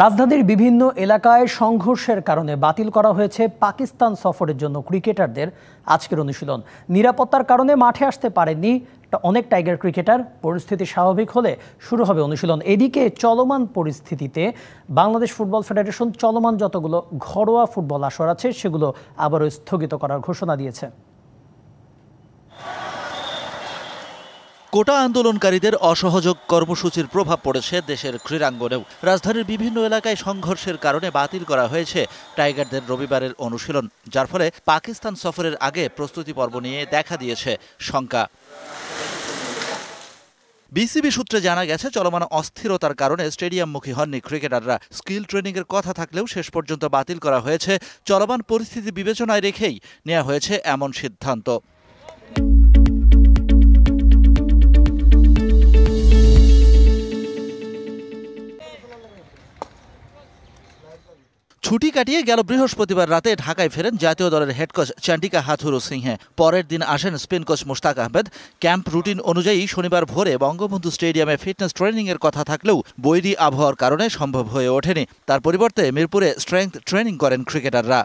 রাজধানীর বিভিন্ন এলাকায় সংঘর্ষের কারণে বাতিল করা হয়েছে পাকিস্তান সফরের জন্য ক্রিকেটারদের আজকের অনুশীলন। নিরাপত্তার কারণে মাঠে আসতে পারেননি অনেক টাইগার ক্রিকেটার। পরিস্থিতি স্বাভাবিক হলে শুরু হবে অনুশীলন। এদিকে চলমান পরিস্থিতিতে বাংলাদেশ ফুটবল ফেডারেশন চলমান যতগুলো ঘরোয়া ফুটবল আসর আছে সেগুলো আবারও স্থগিত করার ঘোষণা দিয়েছে। কোটা আন্দোলনকারীদের অসহযোগ কর্মসূচির প্রভাব পড়েছে দেশের ক্রীড়াঙ্গনেও। রাজধানীর বিভিন্ন এলাকায় সংঘর্ষের কারণে বাতিল করা হয়েছে টাইগারদের রবিবারের অনুশীলন, যার ফলে পাকিস্তান সফরের আগে প্রস্তুতি পর্ব নিয়ে দেখা দিয়েছে শঙ্কা। বিসিবি সূত্রে জানা গেছে, চলমান অস্থিরতার কারণে স্টেডিয়ামমুখী হননি ক্রিকেটাররা। স্কিল ট্রেনিংয়ের কথা থাকলেও শেষ পর্যন্ত বাতিল করা হয়েছে। চলমান পরিস্থিতি বিবেচনায় রেখেই নেওয়া হয়েছে এমন সিদ্ধান্ত। ছুটি কাটিয়ে গেল বৃহস্পতিবার রাতে ঢাকায় ফেরেন জাতীয় দলের হেড কোচ চন্ডিকা হাথুরু সিংহে। পরের দিন আসেন spin coach Mushtaq Ahmed. Camp routine অনুযায়ী শনিবার ভোরে বঙ্গবন্ধু স্টেডিয়ামে ফিটনেস ট্রেনিংয়ের কথা থাকলেও বৈরী আবহাওয়ার কারণে সম্ভব হয়ে ওঠেনি। তার পরিবর্তে মিরপুরে স্ট্রেংথ ট্রেনিং করেন ক্রিকেটাররা।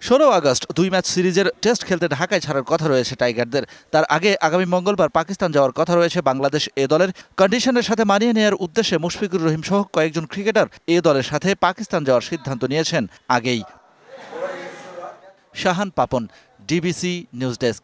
16 আগস্ট 2 ম্যাচ সিরিজের টেস্ট খেলতে ঢাকায় ছাড়ার কথা রয়েছে টাইগারদের। তার আগে আগামী মঙ্গলবার পাকিস্তান যাওয়ার কথা রয়েছে বাংলাদেশ এ দলের। কন্ডিশনের সাথে মানিয়ে নেওয়ার উদ্দেশ্যে মুশফিকুর রহিম সহ কয়েকজন ক্রিকেটার এ দলের সাথে পাকিস্তান যাওয়ার সিদ্ধান্ত নিয়েছেন আগেই। Shahan Papon, DBC news desk.